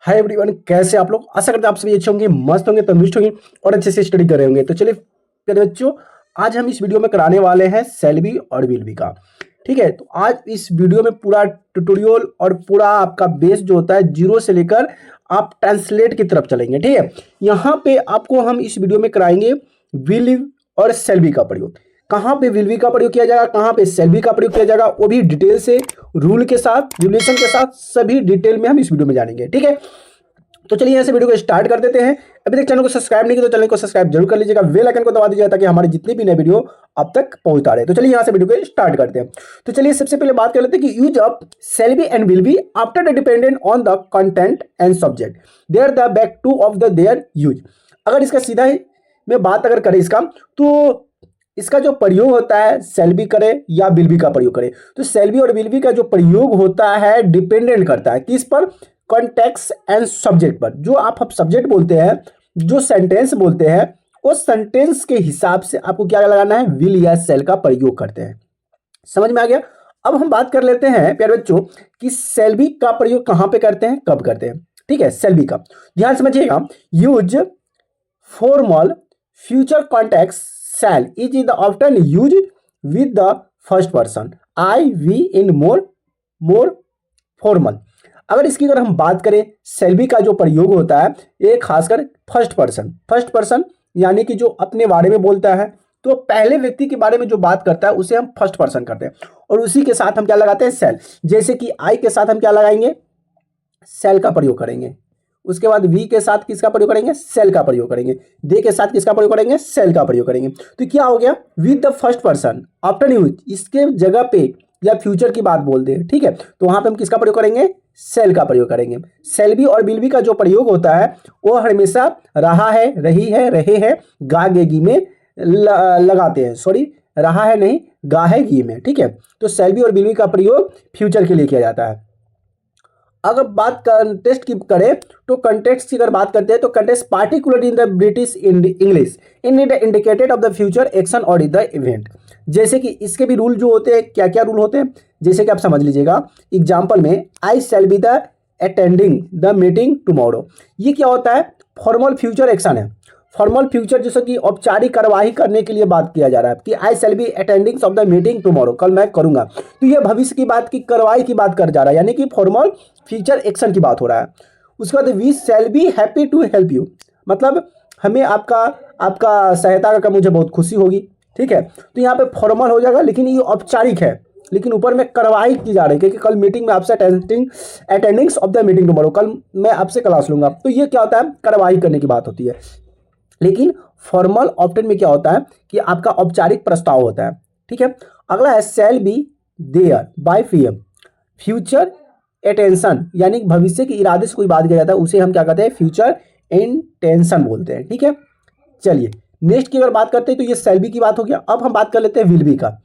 Hi everyone, कैसे आप लोग? आशा करते हैं आप सभी अच्छे होंगे, मस्त होंगे, तंदुरुस्त होंगे और अच्छे से स्टडी कर रहे होंगे। तो चलिए प्यारे बच्चों, आज हम इस वीडियो में कराने वाले हैं सेल्बी और विल्बी का। ठीक है, तो आज इस वीडियो में पूरा ट्यूटोरियल और पूरा आपका बेस जो होता है जीरो से लेकर आप ट्रांसलेट की तरफ चलेंगे। ठीक है, यहाँ पे आपको हम इस वीडियो में कराएंगे विल और सेल्बी का प्रयोग। कहाँ पे विल बी का प्रयोग किया जाएगा, कहाँ पे सेल बी का प्रयोग किया जाएगा, वो भी डिटेल से, रूल के साथ, रिलेशन के साथ, सभी डिटेल में हम इस वीडियो में जानेंगे। ठीक है, तो चलिए यहाँ से वीडियो को स्टार्ट कर देते हैं। अभी तक चैनल को सब्सक्राइब नहीं किया तो चैनल को सब्सक्राइब जरूर कर लीजिएगा, बेल आइकन को दबा दीजिएगा ताकि हमारे जितने भी नए वीडियो अब तक पहुंचता रहे। तो चलिए यहाँ से वीडियो को स्टार्ट करते हैं। तो चलिए सबसे पहले बात कर लेते हैं कि use of shall be and will be after the dependent on the content and subject there the back to of the there use. अगर इसका सीधा ही में बात अगर करें इसका, तो इसका जो प्रयोग होता है सेल बी करे या विल बी का प्रयोग करे, तो सेल बी और विल बी का जो प्रयोग होता है डिपेंडेंट करता है किस पर? कॉन्टेक्स्ट एंड सब्जेक्ट पर। जो आप सब्जेक्ट बोलते हैं, जो सेंटेंस बोलते हैं, उस सेंटेंस के हिसाब से आपको क्या लगाना है, विल या सेल का प्रयोग करते हैं। समझ में आ गया? अब हम बात कर लेते हैं प्यारे बच्चों कि सेल बी का प्रयोग कहां पे करते हैं, कब करते हैं। ठीक है, सेल बी का ध्यान समझिएगा। Use formal future context shall is the often used with the first person I we in more formal। अगर इसकी अगर हम बात करें, shall be का जो प्रयोग होता है ये खासकर फर्स्ट पर्सन यानी कि जो अपने बारे में बोलता है, तो पहले व्यक्ति के बारे में जो बात करता है उसे हम फर्स्ट पर्सन करते हैं और उसी के साथ हम क्या लगाते हैं, सेल। जैसे कि आई के साथ हम क्या लगाएंगे, सेल का प्रयोग करेंगे। उसके बाद वी के साथ किसका प्रयोग करेंगे, सेल का प्रयोग करेंगे। दे के साथ किसका प्रयोग करेंगे, सेल का प्रयोग करेंगे। तो क्या हो गया, with the first person after use, इसके जगह पे या फ्यूचर की बात बोल दे। ठीक है, तो वहां पे हम किसका प्रयोग करेंगे, सेल का प्रयोग करेंगे। सेल बी और विल बी का जो प्रयोग होता है वो हमेशा रहा है, रही है, रहे हैं, गा गेगी में लगाते हैं। सॉरी, रहा है नहीं, गा है गी में। ठीक है, तो सेल बी और विल बी का प्रयोग फ्यूचर के लिए किया जाता है। अगर बात कंटेक्स्ट की करें, तो कंटेक्स्ट की अगर बात करते हैं तो context particular in the British English in indicated of the future action और द इवेंट। जैसे कि इसके भी रूल जो होते हैं, क्या क्या रूल होते हैं, जैसे कि आप समझ लीजिएगा। एग्जाम्पल में, I shall be the attending the meeting tomorrow. ये क्या होता है, फॉर्मल फ्यूचर एक्शन है। फॉर्मल फ्यूचर जैसे कि औपचारिक कार्यवाही करने के लिए बात किया जा रहा है कि I shall be attending of the meeting tomorrow, कल मैं करूंगा। तो ये भविष्य की बात की कार्रवाई की बात कर जा रहा है, यानी कि फॉर्मल फ्यूचर एक्शन की बात हो रहा है। उसके बाद we shall be happy to help you, मतलब हमें आपका आपका सहायता करके मुझे बहुत खुशी होगी। ठीक है, तो यहाँ पे फॉर्मल हो जाएगा, लेकिन ये औपचारिक है, लेकिन ऊपर में कार्रवाई की जा रही है कि कल मीटिंग में आपसे अटेंडिंग्स ऑफ द मीटिंग टुमारो, कल मैं आपसे क्लास लूंगा। तो ये क्या होता है, कार्रवाई करने की बात होती है। लेकिन फॉर्मल ऑप्शन में क्या होता है कि आपका औपचारिक प्रस्ताव होता है। ठीक है, अगला है shall be there by PM, future attention, यानी भविष्य के इरादे से कोई बात किया जाता है उसे हम क्या कहते हैं, फ्यूचर इंटेंशन बोलते हैं। ठीक है, चलिए नेक्स्ट की अगर बात करते हैं तो ये शैल बी की बात हो गया। अब हम बात कर लेते हैं विल बी का।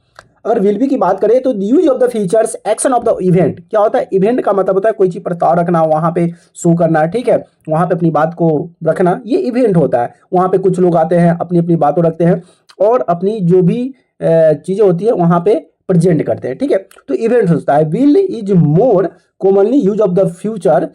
अगर विल बी की बात करें तो use of the features action of the event. क्या होता है, इवेंट का मतलब होता है कोई चीज प्रस्ताव रखना, वहां पे शो करना। ठीक है, वहां पे अपनी बात को रखना, ये इवेंट होता है। वहां पे कुछ लोग आते हैं, अपनी अपनी बातों रखते हैं और अपनी जो भी चीजें होती है वहां पे प्रेजेंट करते हैं। ठीक है, तो इवेंट होता है। Will is more commonly use of the future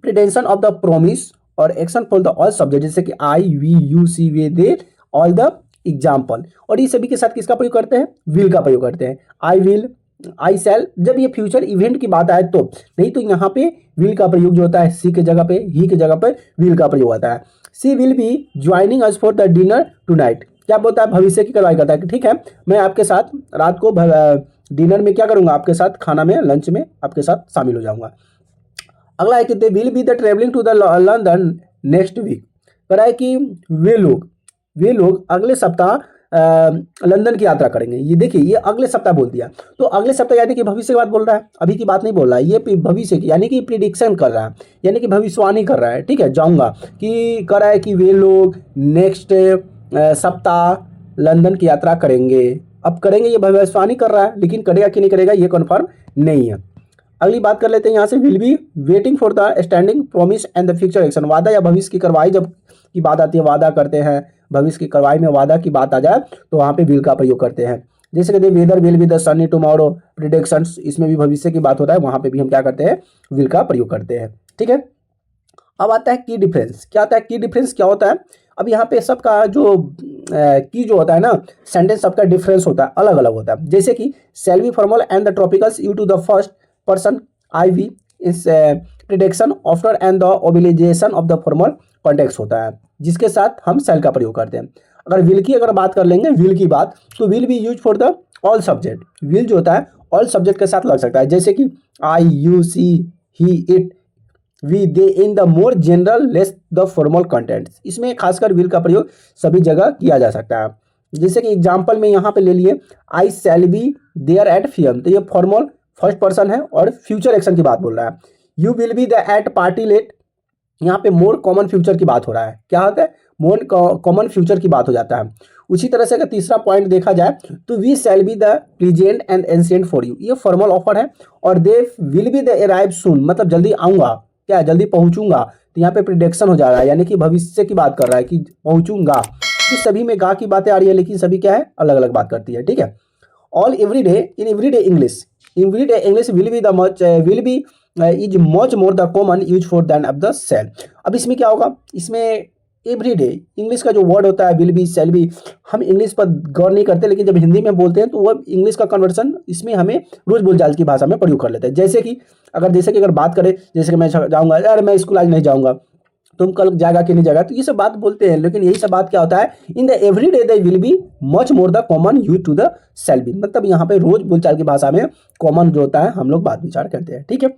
pretension of the promise और action for the all subject, जैसे कि I we you she way they all the example. और ये सभी के साथ किसका प्रयोग करते हैं, विल का प्रयोग करते हैं। आई विल, आई शैल, जब ये फ्यूचर इवेंट की बात आए तो, नहीं तो यहाँ पे विल का प्रयोग जो होता है सी के जगह पे, ही के जगह पे विल का प्रयोग होता है। She will be joining us for the dinner tonight. क्या बोलता है, भविष्य की कार्रवाई करता है कि ठीक है मैं आपके साथ रात को डिनर में क्या करूंगा, आपके साथ खाना में, लंच में आपके साथ शामिल हो जाऊंगा। अगला है कि they will be the travelling to the London next week. कह रहा है कि वे लोग अगले सप्ताह लंदन की यात्रा करेंगे। ये देखिए, ये अगले सप्ताह बोल दिया, तो अगले सप्ताह यानी कि भविष्य की बात बोल रहा है, अभी की बात नहीं बोल रहा है। ये भविष्य की यानी कि प्रिडिक्शन कर रहा है, यानी कि भविष्यवाणी कर रहा है। ठीक है, जाऊंगा कि कर रहा है कि वे लोग नेक्स्ट सप्ताह लंदन की यात्रा करेंगे। अब करेंगे ये भविष्यवाणी कर रहा है, लेकिन करेगा कि नहीं करेगा ये कन्फर्म नहीं है। अगली बात कर लेते हैं यहाँ से, will be waiting for the standing promise and the future action. वादा या भविष्य की कार्रवाई जब की बात आती है, वादा करते हैं, भविष्य की कार्रवाई में वादा की बात आ जाए तो वहां पे विल का प्रयोग करते हैं। जैसे कहते हैं weather will be the sunny tomorrow predictions, इसमें भी भविष्य की बात होता है, वहां पे भी हम क्या करते हैं, विल का प्रयोग करते हैं। ठीक है, अब आता है की डिफरेंस। क्या आता है की डिफरेंस, क्या होता है? अब यहाँ पे सबका जो की जो होता है ना, सेंटेंस सबका डिफरेंस होता है, अलग अलग होता है। जैसे कि shall be formal and the tropicals you to the first person I we is prediction after and the obligation of the formal context होता है, जिसके साथ हम सेल का प्रयोग करते हैं। अगर विल की अगर बात कर लेंगे, विल की बात, तो will be use for the all subject. Will जो होता है ऑल सब्जेक्ट के साथ लग सकता है, जैसे कि I, you, she, he, it, we, they in the more general less the formal contents. इसमें खासकर विल का प्रयोग सभी जगह किया जा सकता है। जैसे कि एग्जांपल में यहाँ पे ले लिए, I shall be there at PM, तो ये फॉर्मल फर्स्ट पर्सन है और फ्यूचर एक्शन की बात बोल रहा है। You will be the at party late, यहाँ पे मोर कॉमन फ्यूचर की बात हो रहा है। क्या होता है? मोर कॉमन फ्यूचर की बात हो जाता है। उसी तरह से अगर तीसरा पॉइंट देखा जाए तो we shall be the pleasant and ancient for you, ये फॉर्मल ऑफर है। और they will be the arrive soon, मतलब जल्दी आऊंगा, क्या है? जल्दी पहुंचूंगा। तो यहाँ पे प्रिडिक्शन हो जा रहा है, यानी कि भविष्य की बात कर रहा है कि पहुंचूंगा। तो सभी में गा की बातें आ रही है, लेकिन सभी क्या है? अलग अलग बात करती है। ठीक है। All everyday in everyday English, everyday English will be the much will be is much more the common use for than of the shall. अब इसमें क्या होगा? इसमें एवरीडे इंग्लिश का जो वर्ड होता है विल बी, शैल बी, हम इंग्लिश पर गौर नहीं करते, लेकिन जब हिंदी में बोलते हैं तो वह इंग्लिश का कन्वर्सन इसमें हमें रोज बोलचाल की भाषा में प्रयोग कर लेते हैं। जैसे कि अगर बात करें, जैसे कि मैं जाऊँगा, यार मैं स्कूल आज नहीं जाऊँगा, तुम कल जाएगा कि नहीं जाएगा, तो ये सब बात बोलते हैं। लेकिन यही सब बात क्या होता है? In the everyday they will be much more the common use to the shall be, मतलब यहाँ पे रोज बोलचाल की भाषा में कॉमन जो होता है हम लोग बात विचार करते हैं। ठीक है।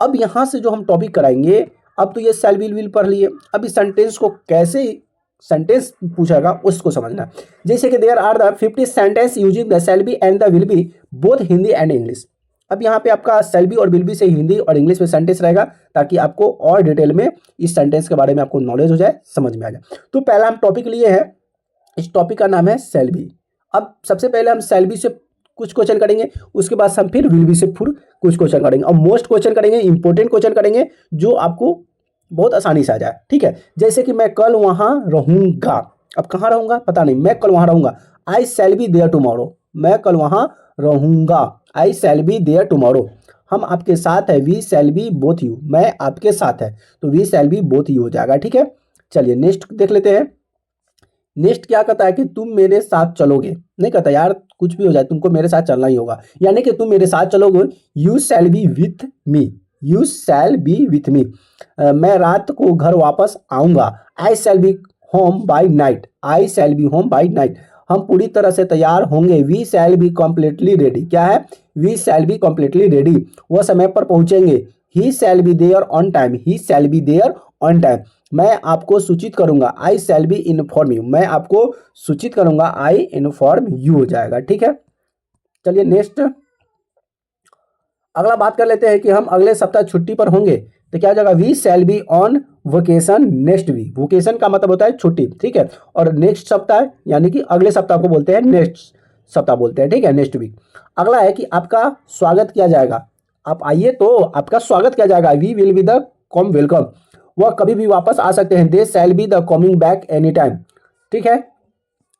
अब यहाँ से जो हम टॉपिक कराएंगे, अब तो ये शैल विल पढ़ लिए, अब इस सेंटेंस को कैसे सेंटेंस पूछेगा उसको समझना। जैसे कि there are the 50 sentence using the shall be and the will be both Hindi and English. अब यहाँ पे आपका शैल बी और विल बी से हिंदी और इंग्लिश में सेंटेंस रहेगा, ताकि आपको और डिटेल में इस सेंटेंस के बारे में आपको नॉलेज हो जाए, समझ में आ जाए। तो पहला हम टॉपिक लिए हैं, इस टॉपिक का नाम है शैल बी। अब सबसे पहले हम शैल बी से कुछ क्वेश्चन करेंगे, उसके बाद हम फिर विल बी से फिर कुछ क्वेश्चन करेंगे, और मोस्ट क्वेश्चन करेंगे, इंपॉर्टेंट क्वेश्चन करेंगे जो आपको बहुत आसानी से आ जाए। ठीक है। जैसे कि मैं कल वहां रहूंगा, अब कहाँ रहूंगा पता नहीं, मैं कल वहां रहूंगा। I shall be there tomorrow, मैं कल वहां रहूंगा। I shall be there tomorrow. हम आपके साथ है, we shall be both you, मैं आपके साथ है, तो we shall be both you हो जाएगा। ठीक है। चलिए नेक्स्ट देख लेते हैं। नेक्स्ट क्या कहता है कि तुम मेरे साथ चलोगे, नहीं कहता यार कुछ भी हो जाए तुमको मेरे साथ चलना ही होगा, यानी कि तुम मेरे साथ चलोगे। You shall be with me, you shall be with me. मैं रात को घर वापस आऊंगा। I shall be home by night, I shall be home by night. हम पूरी तरह से तैयार होंगे। We shall be completely ready, क्या है? We shall be completely ready, वह समय पर पहुंचेंगे। He shall be there on time, he shall be there on time. मैं आपको सूचित करूंगा। I shall be inform you, मैं आपको सूचित करूंगा। आई इन्फॉर्म यू हो जाएगा। ठीक है। चलिए नेक्स्ट अगला बात कर लेते हैं कि हम अगले सप्ताह छुट्टी पर होंगे, तो क्या हो जाएगा? We shall be on vocation next week. Vocation का मतलब होता है छुट्टी। ठीक है। और नेक्स्ट सप्ताह यानी कि अगले सप्ताह को बोलते हैं नेक्स्ट सप्ताह बोलते हैं। ठीक है, नेक्स्ट वीक। अगला है कि आपका स्वागत किया जाएगा, आप आइए तो आपका स्वागत किया जाएगा। We will be the come welcome, वह कभी भी वापस आ सकते हैं। They shall be the coming back any time. ठीक है।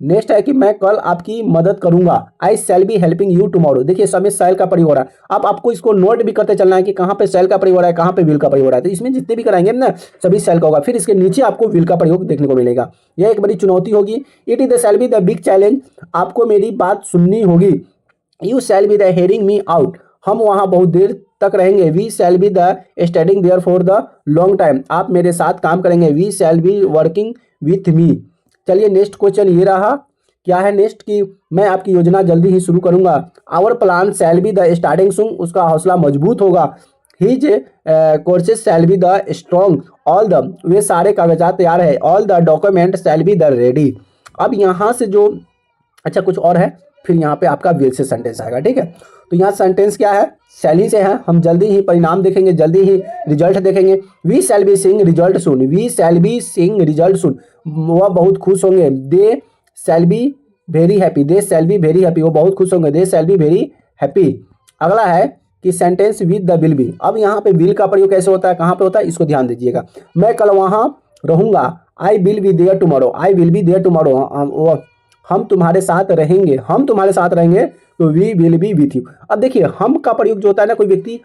नेक्स्ट है कि मैं कल आपकी मदद करूंगा। I shall be helping you tomorrow. देखिए समय शैल का प्रयोग हो रहा है। अब आपको इसको नोट भी करते चलना है कि कहाँ पे शैल का प्रयोग हो रहा है, कहाँ पे विल का प्रयोग हो रहा है। तो इसमें जितने भी कराएंगे ना सभी शैल का होगा, फिर इसके नीचे आपको विल का प्रयोग देखने को मिलेगा। यह एक बड़ी चुनौती होगी। It is the shall be the big challenge, आपको मेरी बात सुननी होगी। You shall be the hearing me out, हम वहां बहुत देर तक रहेंगे। We shall be the studying there for the long time, आप मेरे साथ काम करेंगे। We shall be working with me. चलिए नेक्स्ट क्वेश्चन ये रहा, क्या है नेक्स्ट की मैं आपकी योजना जल्दी ही शुरू करूंगा। Our plan shall be the starting soon, उसका हौसला मजबूत होगा। His courses shall be the strong, all the, वे सारे कागजात तैयार है। All the document shall be the ready. अब यहाँ से जो अच्छा कुछ और है, फिर यहाँ पे आपका विल से सेंटेंस आएगा। ठीक है। तो यहाँ सेंटेंस क्या है? शैली से है, हम जल्दी ही परिणाम देखेंगे, जल्दी ही रिजल्ट देखेंगे। We shall be seeing result soon, we shall be seeing result soon, वह बहुत खुश होंगे। They shall be very happy, they shall be very happy, वो बहुत खुश होंगे। They shall be very happy. अगला है कि sentence with the will be. अब यहाँ पे विल का प्रयोग कैसे होता है, कहाँ पे होता है, इसको ध्यान दीजिएगा। मैं कल वहाँ रहूंगा। I will be there tomorrow, I will be there tomorrow, हम तुम्हारे साथ रहेंगे, हम तुम्हारे साथ रहेंगे। तो we will be with you. अब देखिए हम का प्रयोग जो होता है ना, कोई व्यक्ति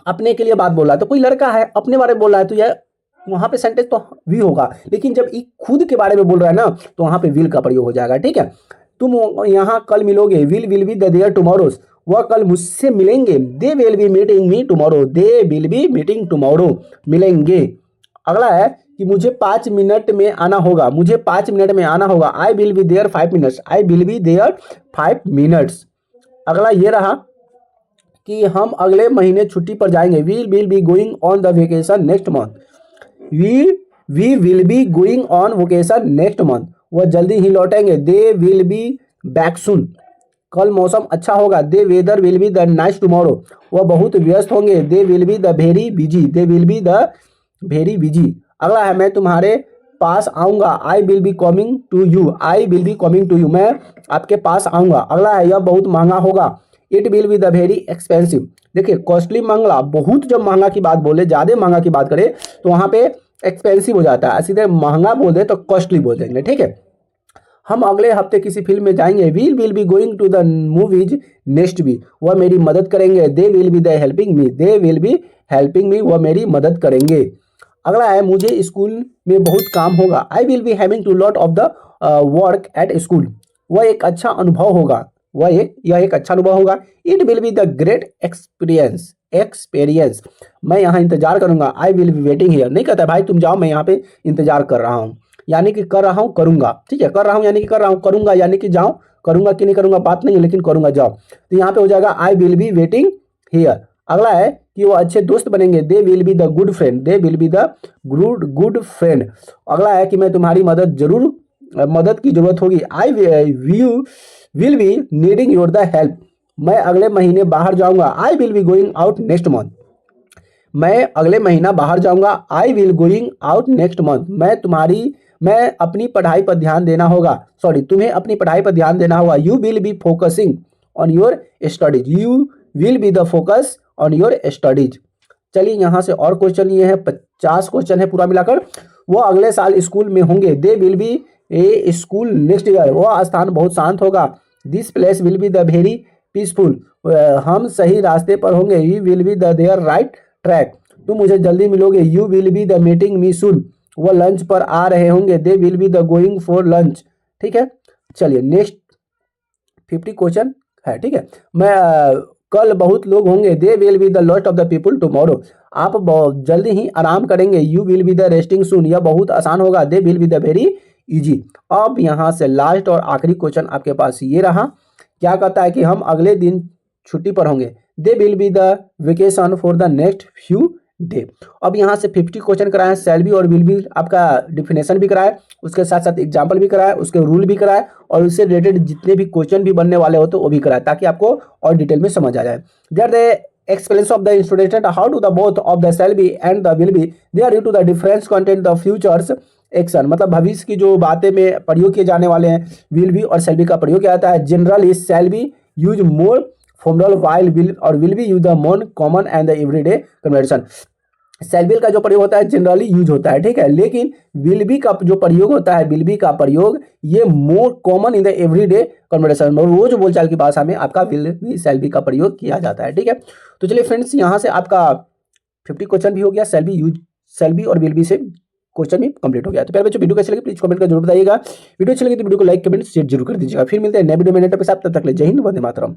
अपने के लिए बात बोल रहा है, तो कोई लड़का है अपने बारे में बोल रहा है, तो यह वहां पे सेंटेंस तो वी होगा, लेकिन जब ई खुद के बारे में बोल रहा है ना तो वहां पे विल का प्रयोग हो जाएगा। ठीक है, तुम यहाँ कल मिलोगे, विल बी देयर टुमारोज, वह कल मुझसे मिलेंगे, दे will B meeting me tomorrow, they will B meeting tomorrow, मिलेंगे। अगला है कि मुझे 5 मिनट में आना होगा, मुझे 5 मिनट में आना होगा, I will be there 5 minutes, I will be there 5 minutes. अगला ये रहा कि हम अगले महीने छुट्टी पर जाएंगे, we will be going on the vacation next month, we will be going on vacation next month, वह जल्दी ही लौटेंगे, they will be back soon. कल मौसम अच्छा होगा, they weather will be the nice tomorrow, वह बहुत व्यस्त होंगे, they will be the very busy, they will be the very busy. अगला है मैं तुम्हारे पास आऊंगा, I will be coming to you, I will be coming to you, मैं आपके पास आऊंगा। अगला है यह बहुत महंगा होगा, it will be the very expensive. देखिए कॉस्टली महंगा, बहुत जब महंगा की बात बोले, ज्यादा महंगा की बात करें तो वहां पे एक्सपेंसिव हो जाता है, सीधे महंगा बोल दे तो कॉस्टली बोल देंगे। ठीक है, हम अगले हफ्ते किसी फिल्म में जाएंगे, we will be going to the movies next week, वह मेरी मदद करेंगे, they will be the helping me, they will be helping me, वह मेरी मदद करेंगे। अगला है मुझे स्कूल में बहुत काम होगा, I will be having to lot of the work at school, वह एक अच्छा अनुभव होगा, यह एक अच्छा अनुभव होगा। It will be the great experience, मैं यहाँ इंतजार करूंगा, आई विल बी वेटिंग हियर, नहीं कहता भाई तुम जाओ मैं यहाँ पे इंतजार कर रहा हूँ, यानी कि कर रहा हूँ करूंगा। ठीक है, कर रहा हूँ यानी कि कर रहा हूँ, करूंगा यानी कि जाओ, करूंगा कि नहीं करूंगा बात नहीं है, लेकिन करूंगा जाओ, तो यहाँ पे हो जाएगा I will be waiting here. अगला है कि वो अच्छे दोस्त बनेंगे, they will be the good friend, they will be the good friend. अगला है कि मैं तुम्हारी मदद की जरूरत होगी, I will be needing your the help, मैं अगले महीने बाहर जाऊंगा, I will be going out next month, मैं अगले महीना बाहर जाऊंगा, I will going out next month, मैं अपनी पढ़ाई पर ध्यान देना होगा, तुम्हें अपनी पढ़ाई पर ध्यान देना होगा, you will be focusing on your studies, you will be the focus on your studies. चलिए यहाँ से और क्वेश्चन लिए हैं, 50 क्वेश्चन है पूरा मिलाकर। वो अगले साल स्कूल में होंगे, they will be a school next year, वह स्थान बहुत शांत होगा, this place will be the very peaceful, हम सही रास्ते पर होंगे, we will be the there right track, तुम मुझे जल्दी मिलोगे, you will be the meeting me soon, वह लंच पर आ रहे होंगे, they will be the going for lunch. ठीक है, चलिए नेक्स्ट 50 क्वेश्चन है। ठीक है, मैं कल बहुत लोग होंगे, they will be the lot of the people tomorrow, आप बहुत जल्दी ही आराम करेंगे, you will be the resting soon, यह बहुत आसान होगा, they will be the very easy. अब यहाँ से लास्ट और आखिरी क्वेश्चन आपके पास ये रहा, क्या कहता है कि हम अगले दिन छुट्टी पर होंगे, they will be the vacation for the next few day. अब यहाँ से 50 क्वेश्चन कराए, शैल बी और विल बी आपका डिफिनेशन भी कराए, उसके साथ साथ एग्जाम्पल भी कराए, उसके रूल भी कराए, और उससे रिलेटेड जितने भी क्वेश्चन भी बनने वाले हो तो वो भी कराए, ताकि आपको और डिटेल में समझ आ जाए। There the explanation of the student how to the both of the shall be and the will be, they are due to the difference content the futures action, मतलब भविष्य की जो बातें में प्रयोग किए जाने वाले हैं, विल बी और शैल बी का प्रयोग किया जाता है। General is shall be use more formal while will और will be use the more common and the everyday conversation. Shall be का जो प्रयोग होता है जनरली यूज होता है, ठीक है, लेकिन विल बी का जो प्रयोग होता है, विल बी का प्रयोग ये more common in the everyday conversation, रोज बोलचाल की भाषा में आपका विल बी शैल बी का प्रयोग किया जाता है। ठीक है, तो चलिए फ्रेंड्स यहाँ से आपका 50 क्वेश्चन भी हो गया, शैल बी और विल बी से क्वेश्चन भी कंप्लीट हो गया। तो प्यारे बच्चों वीडियो कैसे लगी प्लीज कमेंट कर जरूर बताइएगा, वीडियो अच्छी लगी तो वीडियो को लाइक कमेंट शेयर जरूर कर दीजिएगा। फिर मिलते हैं नए वीडियो में नए टॉपिक के साथ, तब तक के लिए जय हिंद, वंदे मातरम।